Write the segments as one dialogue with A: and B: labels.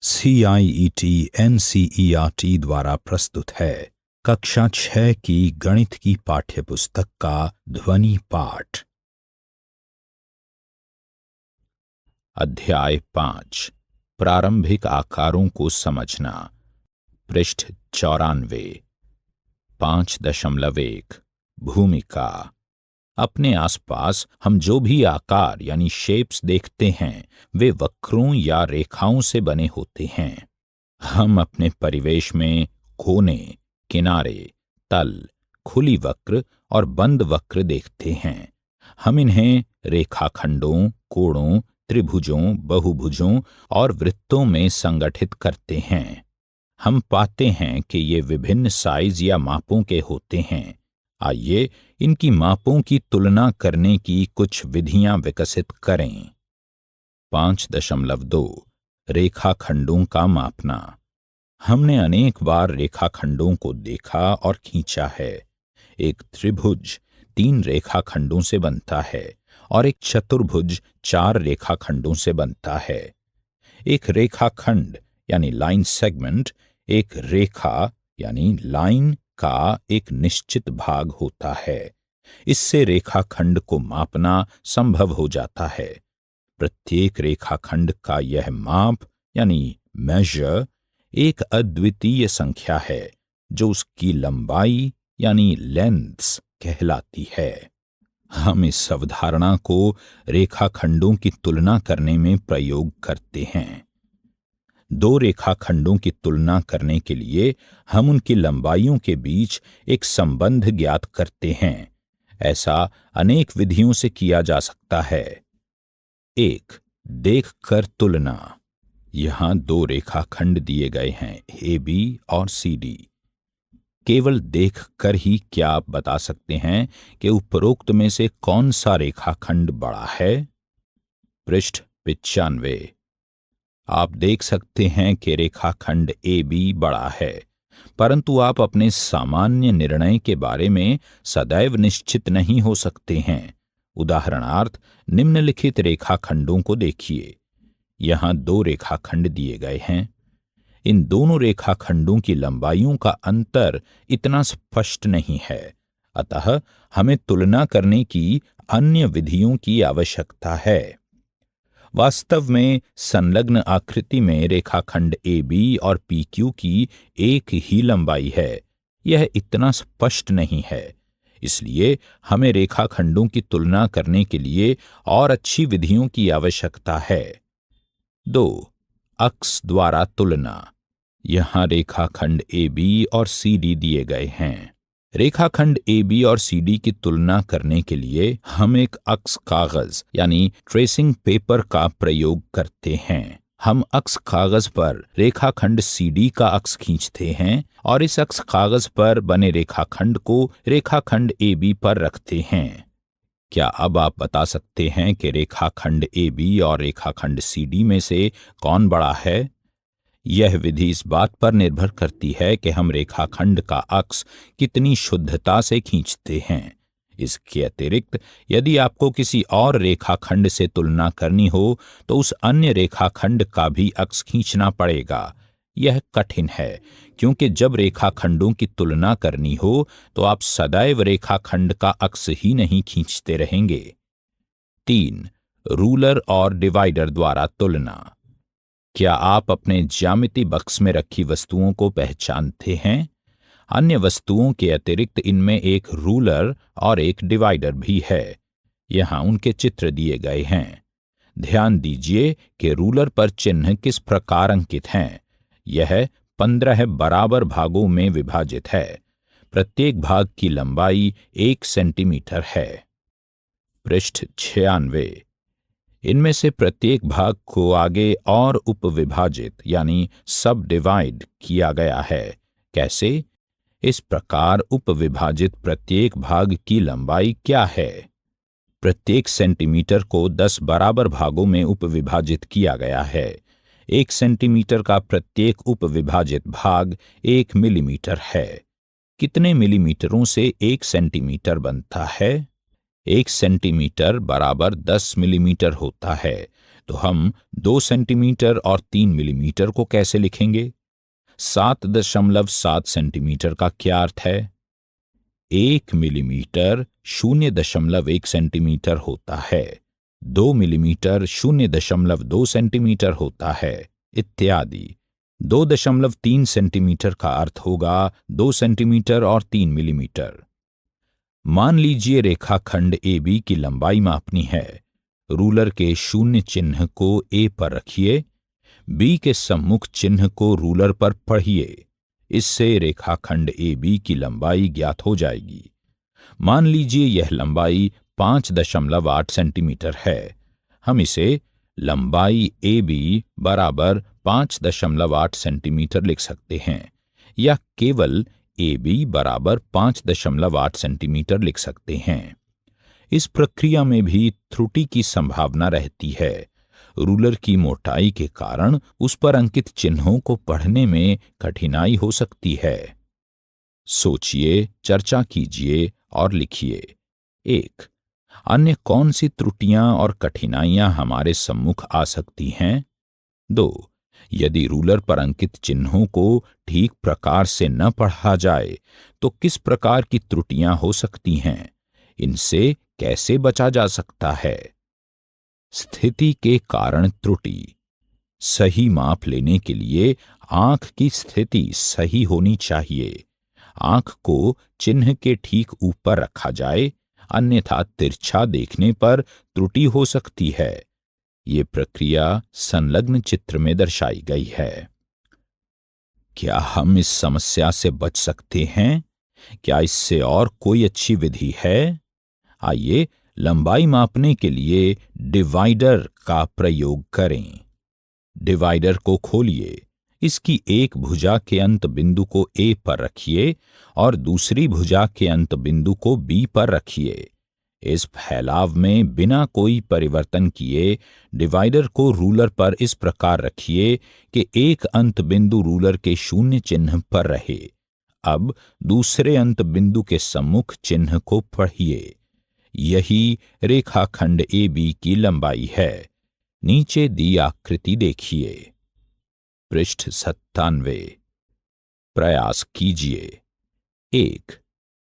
A: CIET NCERT द्वारा प्रस्तुत है। कक्षा 6 की गणित की पाठ्यपुस्तक का ध्वनि पाठ। अध्याय 5 प्रारंभिक आकारों को समझना। पृष्ठ 94। 5.1 भूमिका। अपने आसपास हम जो भी आकार यानी शेप्स देखते हैं वे वक्रों या रेखाओं से बने होते हैं। हम अपने परिवेश में कोने, किनारे, तल, खुली वक्र और बंद वक्र देखते हैं। हम इन्हें रेखाखंडों, कोणों, त्रिभुजों, बहुभुजों और वृत्तों में संगठित करते हैं। हम पाते हैं कि ये विभिन्न साइज या मापों के होते हैं। आइए इनकी मापों की तुलना करने की कुछ विधियां विकसित करें। 5.2 रेखाखंडों का मापना। हमने अनेक बार रेखाखंडों को देखा और खींचा है। एक त्रिभुज 3 रेखाखंडों से बनता है और एक चतुर्भुज 4 रेखाखंडों से बनता है। एक रेखाखंड यानी लाइन सेगमेंट एक रेखा यानी लाइन का एक निश्चित भाग होता है। इससे रेखाखंड को मापना संभव हो जाता है। प्रत्येक रेखाखंड का यह माप यानी मेजर एक अद्वितीय संख्या है जो उसकी लंबाई यानी लेंथ्स कहलाती है। हम इस अवधारणा को रेखाखंडों की तुलना करने में प्रयोग करते हैं। 2 रेखाखंडों की तुलना करने के लिए हम उनकी लंबाइयों के बीच एक संबंध ज्ञात करते हैं। ऐसा अनेक विधियों से किया जा सकता है। 1. देखकर तुलना। यहां 2 रेखाखंड दिए गए हैं, AB और CD। केवल देखकर ही क्या आप बता सकते हैं कि उपरोक्त में से कौन सा रेखाखंड बड़ा है? पृष्ठ 95। आप देख सकते हैं कि रेखाखंड AB बड़ा है, परंतु आप अपने सामान्य निर्णय के बारे में सदैव निश्चित नहीं हो सकते हैं। उदाहरणार्थ, निम्नलिखित रेखाखंडों को देखिए। यहां 2 रेखाखंड दिए गए हैं। इन दोनों रेखाखंडों की लंबाइयों का अंतर इतना स्पष्ट नहीं है, अतः हमें तुलना करने की अन्य विधियों की आवश्यकता है। वास्तव में संलग्न आकृति में रेखाखंड AB और PQ की एक ही लंबाई है। यह इतना स्पष्ट नहीं है, इसलिए हमें रेखाखंडों की तुलना करने के लिए और अच्छी विधियों की आवश्यकता है। 2. अक्स द्वारा तुलना। यहां रेखाखंड AB और CD दिए गए हैं। रेखाखंड AB और CD की तुलना करने के लिए हम एक अक्स कागज यानी ट्रेसिंग पेपर का प्रयोग करते हैं। हम अक्स कागज पर रेखाखंड CD का अक्स खींचते हैं और इस अक्स कागज पर बने रेखाखंड को रेखाखंड AB पर रखते हैं। क्या अब आप बता सकते हैं कि रेखाखंड AB और रेखाखंड CD में से कौन बड़ा है? यह विधि इस बात पर निर्भर करती है कि हम रेखाखंड का अक्स कितनी शुद्धता से खींचते हैं। इसके अतिरिक्त यदि आपको किसी और रेखाखंड से तुलना करनी हो तो उस अन्य रेखाखंड का भी अक्स खींचना पड़ेगा। यह कठिन है क्योंकि जब रेखाखंडों की तुलना करनी हो तो आप सदैव रेखाखंड का अक्स ही नहीं खींचते रहेंगे। 3. रूलर और डिवाइडर द्वारा तुलना। क्या आप अपने ज्यामिति बक्स में रखी वस्तुओं को पहचानते हैं? अन्य वस्तुओं के अतिरिक्त इनमें एक रूलर और एक डिवाइडर भी है। यहां उनके चित्र दिए गए हैं। ध्यान दीजिए कि रूलर पर चिन्ह किस प्रकार अंकित हैं। यह 15 बराबर भागों में विभाजित है। प्रत्येक भाग की लंबाई 1 सेंटीमीटर है। पृष्ठ 96। इनमें से प्रत्येक भाग को आगे और उपविभाजित यानी सब डिवाइड किया गया है। कैसे? इस प्रकार उपविभाजित प्रत्येक भाग की लंबाई क्या है? प्रत्येक सेंटीमीटर को 10 बराबर भागों में उपविभाजित किया गया है। 1 सेंटीमीटर का प्रत्येक उपविभाजित भाग 1 मिलीमीटर है। कितने मिलीमीटरों से 1 सेंटीमीटर बनता है? 1 सेंटीमीटर बराबर 10 मिलीमीटर होता है, तो हम 2 सेंटीमीटर और 3 मिलीमीटर को कैसे लिखेंगे? 7.7 सेंटीमीटर का क्या अर्थ है? 1 मिलीमीटर 0.1 सेंटीमीटर होता है, 2 मिलीमीटर 0.2 सेंटीमीटर होता है, इत्यादि। 2.3 सेंटीमीटर का अर्थ होगा 2 सेंटीमीटर और 3 मिलीमीटर। मान लीजिए रेखाखंड AB की लंबाई मापनी है। रूलर के शून्य चिन्ह को A पर रखिए, B के सम्मुख चिन्ह को रूलर पर पढ़िए। इससे रेखाखंड AB की लंबाई ज्ञात हो जाएगी। मान लीजिए यह लंबाई 5.8 सेंटीमीटर है। हम इसे लंबाई AB बराबर 5.8 सेंटीमीटर लिख सकते हैं, या केवल AB बराबर 5.8 सेंटीमीटर लिख सकते हैं। इस प्रक्रिया में भी त्रुटि की संभावना रहती है। रूलर की मोटाई के कारण उस पर अंकित चिन्हों को पढ़ने में कठिनाई हो सकती है। सोचिए, चर्चा कीजिए और लिखिए। 1. अन्य कौन सी त्रुटियां और कठिनाइयां हमारे सम्मुख आ सकती हैं? 2. यदि रूलर पर अंकित चिन्हों को ठीक प्रकार से न पढ़ा जाए तो किस प्रकार की त्रुटियां हो सकती हैं? इनसे कैसे बचा जा सकता है? स्थिति के कारण त्रुटि। सही माप लेने के लिए आंख की स्थिति सही होनी चाहिए। आंख को चिन्ह के ठीक ऊपर रखा जाए, अन्यथा तिरछा देखने पर त्रुटि हो सकती है। ये प्रक्रिया संलग्न चित्र में दर्शाई गई है। क्या हम इस समस्या से बच सकते हैं? क्या इससे और कोई अच्छी विधि है? आइए लंबाई मापने के लिए डिवाइडर का प्रयोग करें। डिवाइडर को खोलिए, इसकी एक भुजा के अंत बिंदु को A पर रखिए और दूसरी भुजा के अंत बिंदु को B पर रखिए। इस फैलाव में बिना कोई परिवर्तन किए डिवाइडर को रूलर पर इस प्रकार रखिए कि एक अंत बिंदु रूलर के शून्य चिन्ह पर रहे। अब दूसरे अंत बिंदु के सम्मुख चिन्ह को पढ़िए। यही रेखाखंड AB की लंबाई है। नीचे दी आकृति देखिए। पृष्ठ 97। प्रयास कीजिए। 1.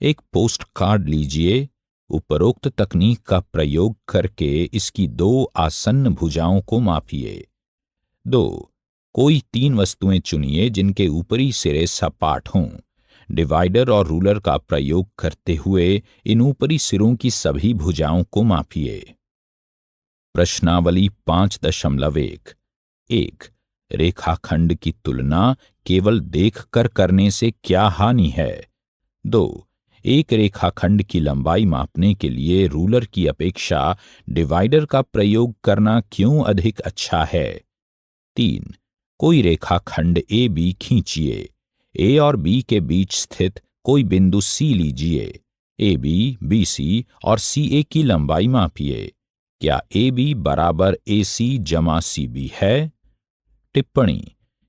A: एक पोस्ट कार्ड लीजिए। उपरोक्त तकनीक का प्रयोग करके इसकी 2 आसन्न भुजाओं को मापिए। 2. कोई 3 वस्तुएं चुनिए जिनके ऊपरी सिरे सपाट हों। डिवाइडर और रूलर का प्रयोग करते हुए इन ऊपरी सिरों की सभी भुजाओं को मापिए। प्रश्नावली 5.1। 1. रेखाखंड की तुलना केवल देखकर करने से क्या हानि है? 2. एक रेखाखंड की लंबाई मापने के लिए रूलर की अपेक्षा डिवाइडर का प्रयोग करना क्यों अधिक अच्छा है? 3. कोई रेखाखंड AB खींचिए। A और B के बीच स्थित कोई बिंदु C लीजिए। AB, BC और CA की लंबाई मापिए। क्या AB बराबर AC जमा CB है? टिप्पणी: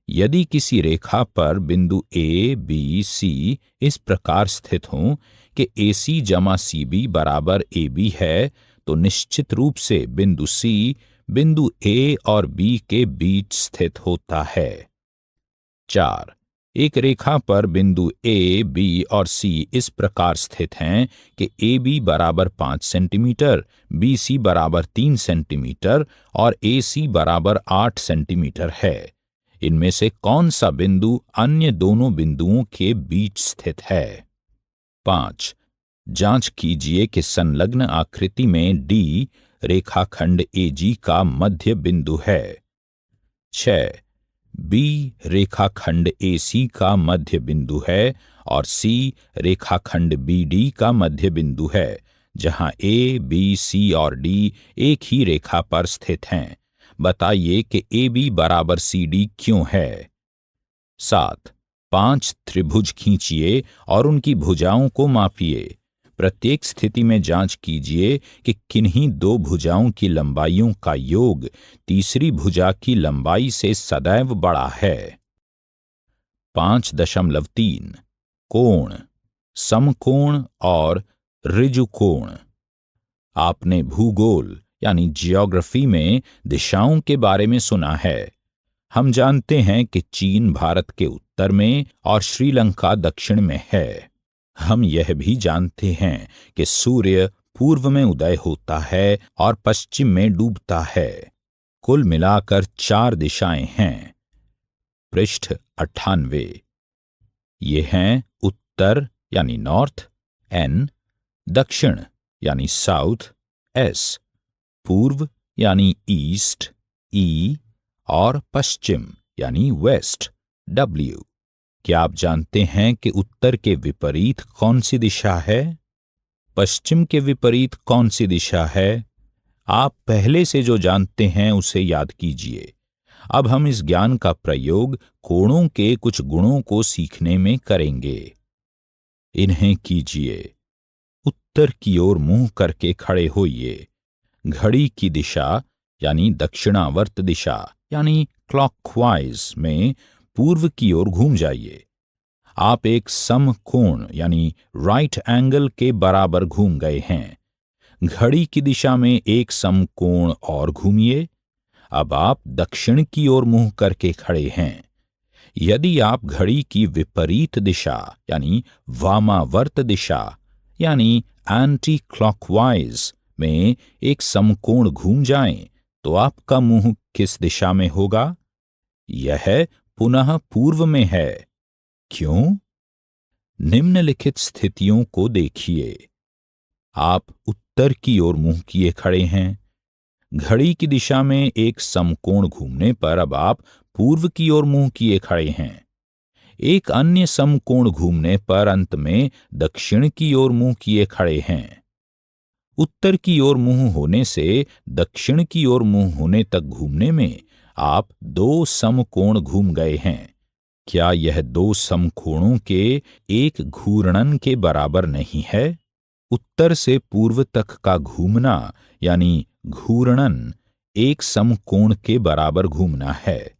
A: यदि किसी रेखा पर बिंदु A, B, C इस प्रकार स्थित हों कि AC जमा CB बराबर AB है, तो निश्चित रूप से बिंदु C बिंदु A और B के बीच स्थित होता है। 4. एक रेखा पर बिंदु A, B और C इस प्रकार स्थित हैं कि AB बराबर 5 सेंटीमीटर, BC बराबर 3 सेंटीमीटर और AC बराबर 8 सेंटीमीटर है। इनमें से कौन सा बिंदु अन्य दोनों बिंदुओं के बीच स्थित है? 5. जांच कीजिए कि संलग्न आकृति में D रेखाखंड AG का मध्य बिंदु है। 6. B रेखाखंड AC का मध्य बिंदु है और C रेखाखंड BD का मध्य बिंदु है, जहां A, B, C और D एक ही रेखा पर स्थित हैं। बताइए कि AB बराबर CD क्यों है? 7. 5 त्रिभुज खींचिए और उनकी भुजाओं को मापिए। प्रत्येक स्थिति में जांच कीजिए कि किन्हीं 2 भुजाओं की लंबाइयों का योग तीसरी भुजा की लंबाई से सदैव बड़ा है। 5.3 कोण, समकोण और ऋजुकोण। आपने भूगोल यानी जियोग्राफी में दिशाओं के बारे में सुना है। हम जानते हैं कि चीन भारत के उत्तर में और श्रीलंका दक्षिण में है। हम यह भी जानते हैं कि सूर्य पूर्व में उदय होता है और पश्चिम में डूबता है। कुल मिलाकर 4 दिशाएं हैं। पृष्ठ 98। ये हैं उत्तर यानी नॉर्थ, N, दक्षिण यानी साउथ, S, पूर्व यानी ईस्ट, E, और पश्चिम यानी वेस्ट, W। क्या आप जानते हैं कि उत्तर के विपरीत कौन सी दिशा है? पश्चिम के विपरीत कौन सी दिशा है? आप पहले से जो जानते हैं उसे याद कीजिए। अब हम इस ज्ञान का प्रयोग कोणों के कुछ गुणों को सीखने में करेंगे। इन्हें कीजिए। उत्तर की ओर मुंह करके खड़े होइए। घड़ी की दिशा यानी दक्षिणावर्त दिशा यानी क्लॉकवाइज में पूर्व की ओर घूम जाइए। आप एक समकोण यानी राइट एंगल के बराबर घूम गए हैं। घड़ी की दिशा में एक समकोण और घूमिए। अब आप दक्षिण की ओर मुंह करके खड़े हैं। यदि आप घड़ी की विपरीत दिशा यानी वामावर्त दिशा यानी एंटी क्लॉकवाइज में एक समकोण घूम जाएं, तो आपका मुंह किस दिशा में होगा? यह पुनः पूर्व में है। क्यों? निम्नलिखित स्थितियों को देखिए। आप उत्तर की ओर मुंह किए खड़े हैं। घड़ी की दिशा में एक समकोण घूमने पर अब आप पूर्व की ओर मुंह किए खड़े हैं। एक अन्य समकोण घूमने पर अंत में दक्षिण की ओर मुंह किए खड़े हैं। उत्तर की ओर मुंह होने से दक्षिण की ओर मुंह होने तक घूमने में आप 2 समकोण घूम गए हैं। क्या यह 2 समकोणों के एक घूर्णन के बराबर नहीं है? उत्तर से पूर्व तक का घूमना यानी घूर्णन एक समकोण के बराबर घूमना है।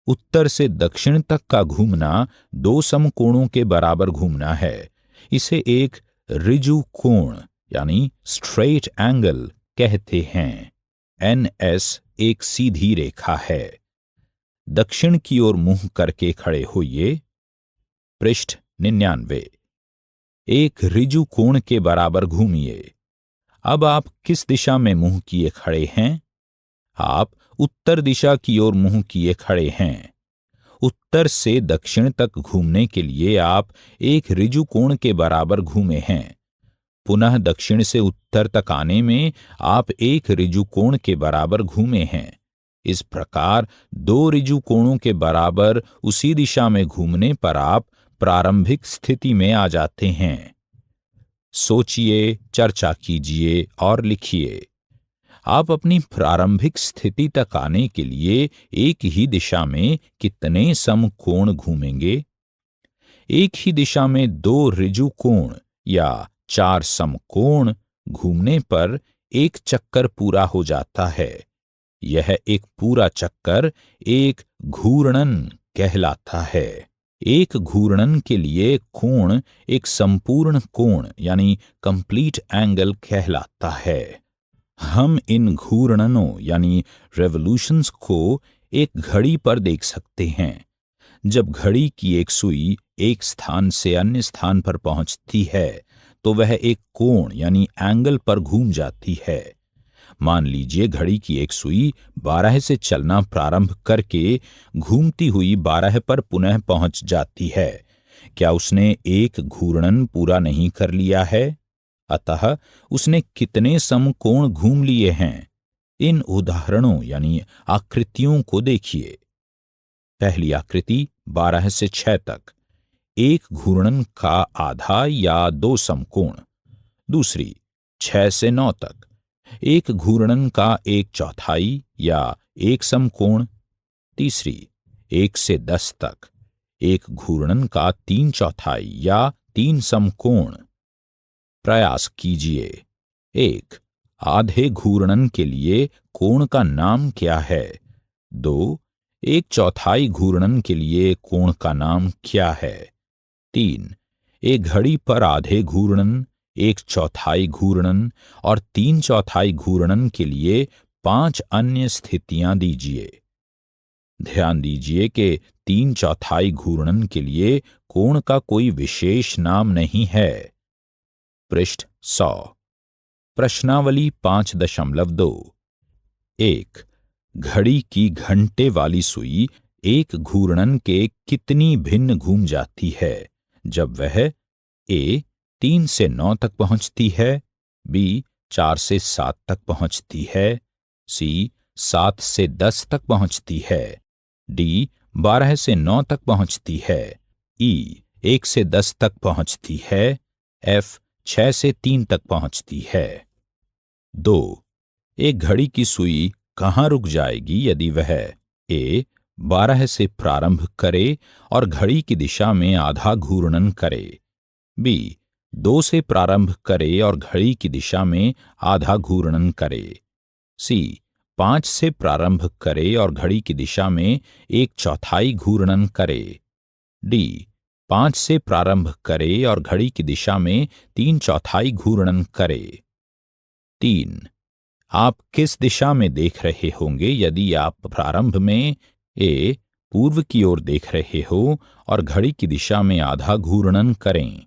A: उत्तर से दक्षिण तक का घूमना 2 समकोणों के बराबर घूमना है। इसे एक ऋजु कोण यानी स्ट्रेट एंगल कहते हैं। NS एक सीधी रेखा है। दक्षिण की ओर मुंह करके खड़े होइए। पृष्ठ 99। एक ऋजु कोण के बराबर घूमिए। अब आप किस दिशा में मुंह किए खड़े हैं? आप उत्तर दिशा की ओर मुंह किए खड़े हैं। उत्तर से दक्षिण तक घूमने के लिए आप एक ऋजु कोण के बराबर घूमे हैं। पुनः दक्षिण से उत्तर तक आने में आप एक ऋजु कोण के बराबर घूमे हैं। इस प्रकार 2 ऋजु कोणों के बराबर उसी दिशा में घूमने पर आप प्रारंभिक स्थिति में आ जाते हैं। सोचिए, चर्चा कीजिए और लिखिए। आप अपनी प्रारंभिक स्थिति तक आने के लिए एक ही दिशा में कितने समकोण घूमेंगे? एक ही दिशा में 2 ऋजु कोण या 4 समकोण घूमने पर एक चक्कर पूरा हो जाता है। यह एक पूरा चक्कर एक घूर्णन कहलाता है। एक घूर्णन के लिए कोण एक संपूर्ण कोण यानी कंप्लीट एंगल कहलाता है। हम इन घूर्णनों यानी रेवोल्यूशंस को एक घड़ी पर देख सकते हैं। जब घड़ी की एक सुई एक स्थान से अन्य स्थान पर पहुंचती है तो वह एक कोण यानी एंगल पर घूम जाती है। मान लीजिए घड़ी की एक सुई 12 से चलना प्रारंभ करके घूमती हुई 12 पर पुनः पहुंच जाती है। क्या उसने एक घूर्णन पूरा नहीं कर लिया है? अतः उसने कितने समकोण घूम लिए हैं? इन उदाहरणों यानी आकृतियों को देखिए। पहली आकृति 12 से 6 तक, एक घूर्णन का आधा या 2 समकोण। दूसरी 6 से 9 तक, एक घूर्णन का 1/4 या 1 समकोण। तीसरी 1 से 10 तक, एक घूर्णन का 3/4 या 3 समकोण। प्रयास कीजिए। 1. आधे घूर्णन के लिए कोण का नाम क्या है? 2. 1/4 घूर्णन के लिए कोण का नाम क्या है? 3. एक घड़ी पर आधे घूर्णन, एक चौथाई घूर्णन और 3/4 घूर्णन के लिए 5 अन्य स्थितियां दीजिए। ध्यान दीजिए कि 3/4 घूर्णन के लिए कोण का कोई विशेष नाम नहीं है। पृष्ठ 100। प्रश्नावली 5.2। 1. घड़ी की घंटे वाली सुई एक घूर्णन के कितनी भिन्न घूम जाती है जब वह ए 3 से 9 तक पहुंचती है, बी 4 से 7 तक पहुंचती है, सी 7 से 10 तक पहुंचती है, डी 12 से 9 तक पहुंचती है, ई 1 से 10 तक पहुंचती है, एफ 6 से 3 तक पहुंचती है। 2. एक घड़ी की सुई कहाँ रुक जाएगी यदि वह ए 12 से प्रारंभ करे और घड़ी की दिशा में आधा घूर्णन करे, बी 2 से प्रारंभ करे और घड़ी की दिशा में आधा घूर्णन करे, सी 5 से प्रारंभ करे और घड़ी की दिशा में 1/4 घूर्णन करे, डी 5 से प्रारंभ करे और घड़ी की दिशा में 3/4 घूर्णन करे। 3. आप किस दिशा में देख रहे होंगे यदि आप प्रारंभ में ए पूर्व की ओर देख रहे हो और घड़ी की दिशा में आधा घूर्णन करें,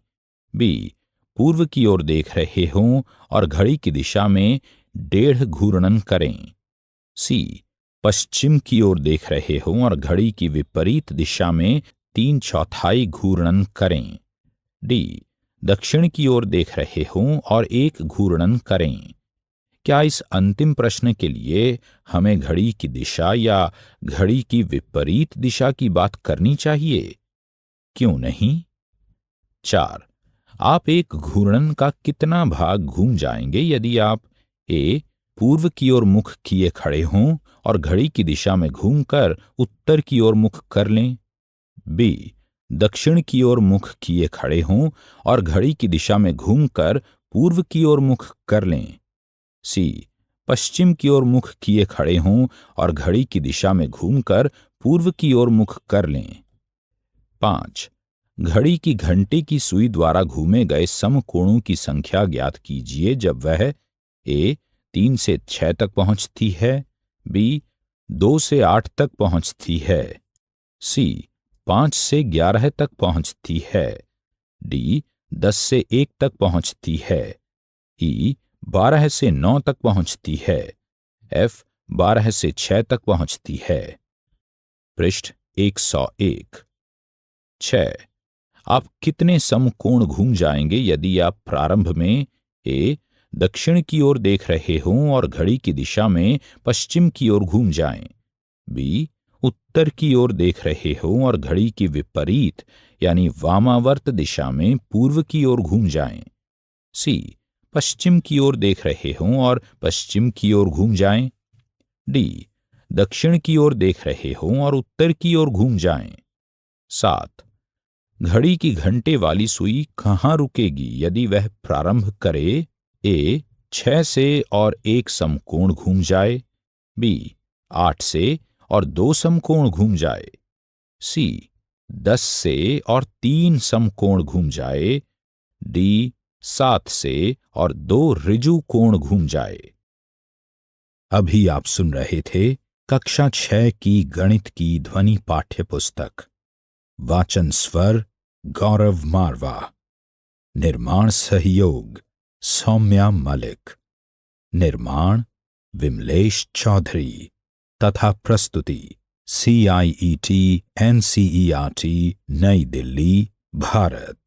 A: बी पूर्व की ओर देख रहे हो और घड़ी की दिशा में 1.5 घूर्णन करें, सी पश्चिम की ओर देख रहे हो और घड़ी की विपरीत दिशा में 3/4 घूर्णन करें, डी दक्षिण की ओर देख रहे हो और 1 घूर्णन करें। क्या इस अंतिम प्रश्न के लिए हमें घड़ी की दिशा या घड़ी की विपरीत दिशा की बात करनी चाहिए? क्यों नहीं? 4. आप एक घूर्णन का कितना भाग घूम जाएंगे यदि आप ए पूर्व की ओर मुख किए खड़े हों और घड़ी की दिशा में घूमकर उत्तर की ओर मुख कर लें, बी दक्षिण की ओर मुख किए खड़े हों और घड़ी की दिशा में घूमकर पूर्व की ओर मुख कर लें, सी पश्चिम की ओर मुख किए खड़े हों और घड़ी की दिशा में घूमकर पूर्व की ओर मुख कर लें। 5. घड़ी की घंटे की सुई द्वारा घूमे गए समकोणों की संख्या ज्ञात कीजिए जब वह ए 3 से 6 तक पहुंचती है, बी 2 से 8 तक पहुंचती है, सी 5 से 11 तक पहुंचती है, डी 10 से 1 तक पहुंचती है, ई 12 से 9 तक पहुंचती है, एफ 12 से 6 तक पहुंचती है। पृष्ठ 101। 6. आप कितने समकोण घूम जाएंगे यदि आप प्रारंभ में ए दक्षिण की ओर देख रहे हों और घड़ी की दिशा में पश्चिम की ओर घूम जाएं, बी उत्तर की ओर देख रहे हों और घड़ी की विपरीत यानी वामावर्त दिशा में पूर्व की ओर घूम जाएं, सी पश्चिम की ओर देख रहे हों और पश्चिम की ओर घूम जाएं, डी दक्षिण की ओर देख रहे हों और उत्तर की ओर घूम जाएं। 7. घड़ी की घंटे वाली सुई कहाँ रुकेगी यदि वह प्रारंभ करे ए 6 से और 1 समकोण घूम जाए, बी 8 से और 2 समकोण घूम जाए, सी 10 से और 3 समकोण घूम जाए, डी 7 से और 2 ऋजु कोण घूम जाए। अभी आप सुन रहे थे कक्षा 6 की गणित की ध्वनि पाठ्य पुस्तक। वाचन स्वर गौरव मारवा। निर्माण सहयोग सौम्या मलिक। निर्माण विमलेश चौधरी तथा प्रस्तुति CIET NCERT नई दिल्ली, भारत।